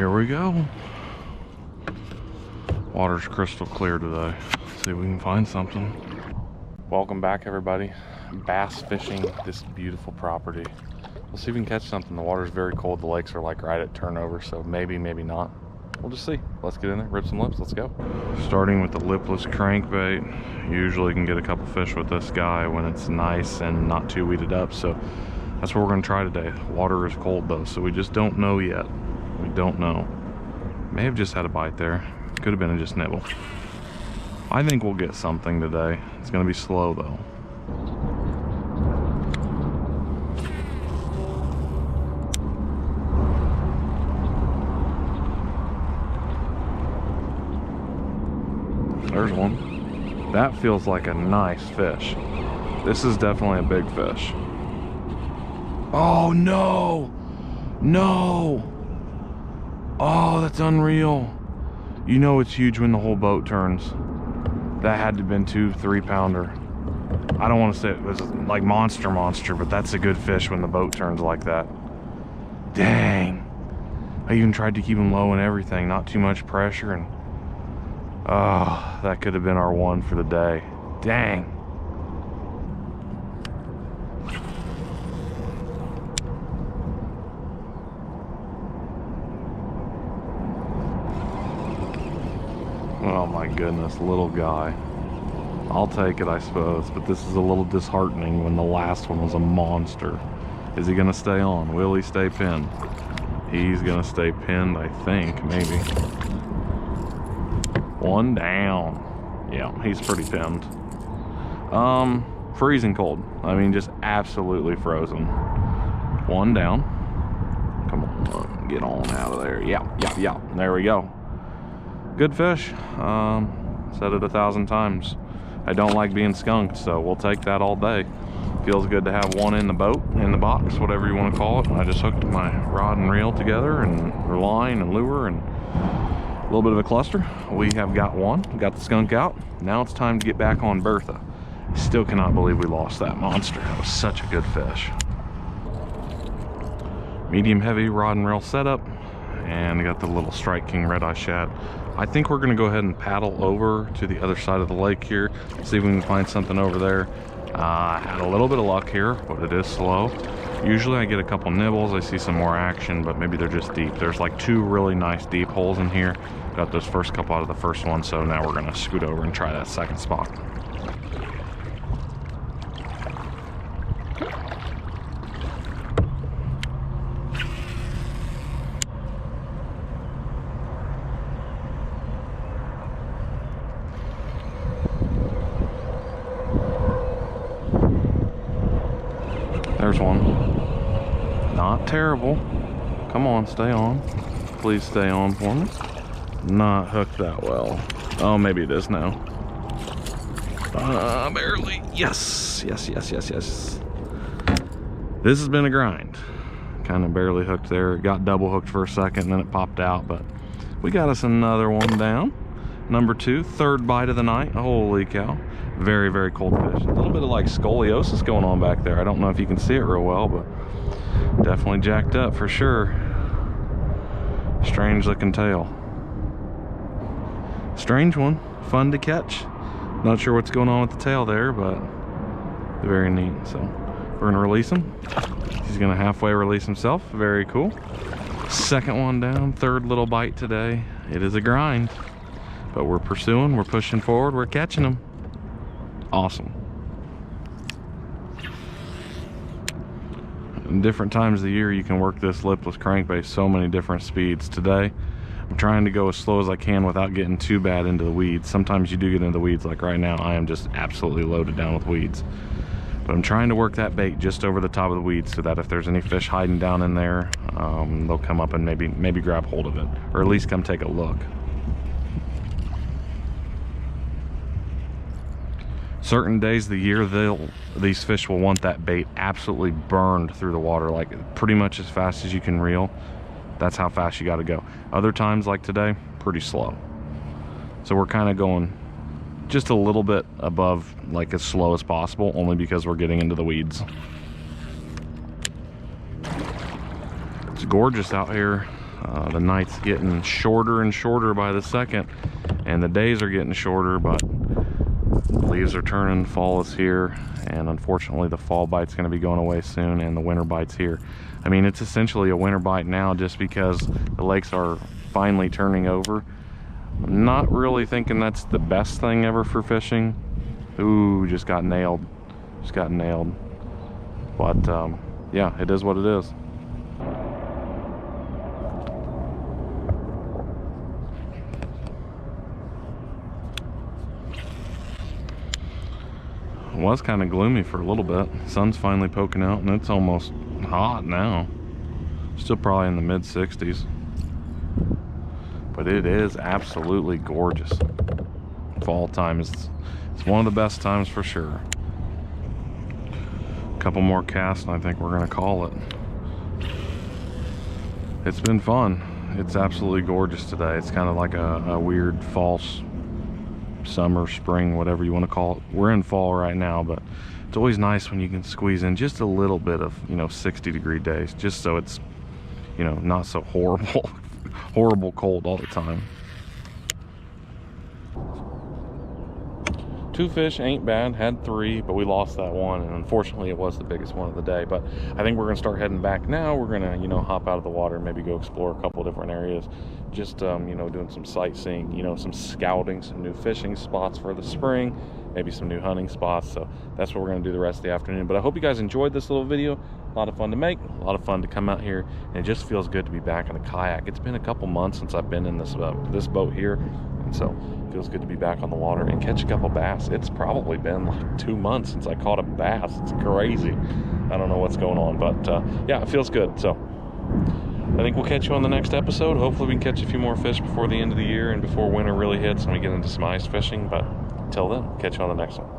Here we go. Water's crystal clear today. Let's see if we can find something. Welcome back, everybody. Bass fishing this beautiful property. We'll see if we can catch something. The water's very cold. The lakes are like right at turnover, so maybe, maybe not. We'll just see. Let's get in there, rip some lips, let's go. Starting with the lipless crankbait. Usually can get a couple fish with this guy when it's nice and not too weeded up, so that's what we're gonna try today. Water is cold though, so we just don't know yet. We don't know. May have just had a bite there. Could have been a just nibble. I think we'll get something today. It's gonna be slow though. There's one. That feels like a nice fish. This is definitely a big fish. Oh no! No! Oh, that's unreal. You know it's huge when the whole boat turns. That had to have been 2-3 pounder. I don't want to say it was like monster, but that's a good fish when the boat turns like that. Dang. I even tried to keep him low and everything, not too much pressure, and oh, that could have been our one for the day. Dang. Oh my goodness, little guy. I'll take it, I suppose, but this is a little disheartening when the last one was a monster. Is he gonna stay on? Will he stay pinned? He's gonna stay pinned, I think, maybe. One down. Yeah, he's pretty pinned. Freezing cold. I mean, just absolutely frozen. One down. Come on, get on out of there. Yeah. There we go. Good fish. Said it 1,000 times. I don't like being skunked, so we'll take that all day. Feels good to have one in the boat, in the box, whatever you want to call it. I just hooked my rod and reel together, and line and lure, and a little bit of a cluster. We have got one, got the skunk out. Now it's time to get back on Bertha. Still cannot believe we lost that monster. That was such a good fish. Medium heavy rod and reel setup, and got the little Strike King red eye shad. I think we're gonna go ahead and paddle over to the other side of the lake here, see if we can find something over there. I had a little bit of luck here, but it is slow. Usually I get a couple nibbles, I see some more action, but maybe they're just deep. There's like 2 really nice deep holes in here. Got those first couple out of the first one, so now we're gonna scoot over and try that second spot. There's one. Not terrible. Come on, stay on. Please stay on for me. Not hooked that well. Oh, maybe it is now. Barely. Yes. This has been a grind. Kind of barely hooked there. It got double hooked for a second and then it popped out, but we got us another one down. Number 2, third bite of the night. Holy cow. Very, very cold fish. A little bit of like scoliosis going on back there. I don't know if you can see it real well, but definitely jacked up for sure. Strange looking tail. Strange one. Fun to catch. Not sure what's going on with the tail there, but very neat. So we're gonna release him. He's gonna halfway release himself. Very cool. Second one down. Third little bite today. It is a grind, but we're pursuing, we're pushing forward, we're catching them. Awesome. In different times of the year you can work this lipless crankbait so many different speeds. Today I'm trying to go as slow as I can without getting too bad into the weeds. Sometimes you do get into the weeds, like right now I am just absolutely loaded down with weeds. But I'm trying to work that bait just over the top of the weeds so that if there's any fish hiding down in there, they'll come up and maybe grab hold of it, or at least come take a look. Certain days of the year, these fish will want that bait absolutely burned through the water, like pretty much as fast as you can reel. That's how fast you got to go. Other times, like today, pretty slow. So we're kind of going just a little bit above, like as slow as possible, only because we're getting into the weeds. It's gorgeous out here. The night's getting shorter and shorter by the second, and the days are getting shorter, but the leaves are turning, fall is here, and unfortunately the fall bite's going to be going away soon, and the winter bite's here. I mean, it's essentially a winter bite now just because the lakes are finally turning over. I'm not really thinking that's the best thing ever for fishing. Ooh, just got nailed. Just got nailed. But yeah, it is what it is. It was kind of gloomy for a little bit. Sun's finally poking out and it's almost hot now. Still probably in the mid 60s. But it is absolutely gorgeous. Fall time is one of the best times for sure. A couple more casts and I think we're gonna call it. It's been fun. It's absolutely gorgeous today. It's kind of like a weird false summer, spring, whatever you want to call it. We're in fall right now, but it's always nice when you can squeeze in just a little bit of, 60-degree days, just so it's, not so horrible cold all the time. 2 fish ain't bad. Had 3, but we lost that one, and unfortunately it was the biggest one of the day. But I think we're gonna start heading back now. We're gonna hop out of the water and maybe go explore a couple different areas, just doing some sightseeing, some scouting, some new fishing spots for the spring, maybe some new hunting spots. So that's what we're gonna do the rest of the afternoon. But I hope you guys enjoyed this little video. A lot of fun to make, a lot of fun to come out here, and it just feels good to be back in the kayak. It's been a couple months since I've been in this boat here, and so it feels good to be back on the water and catch a couple bass. It's probably been like 2 months since I caught a bass. It's crazy. I don't know what's going on, but yeah, it feels good. So I think we'll catch you on the next episode. Hopefully we can catch a few more fish before the end of the year and before winter really hits and we get into some ice fishing. But until then, catch you on the next one.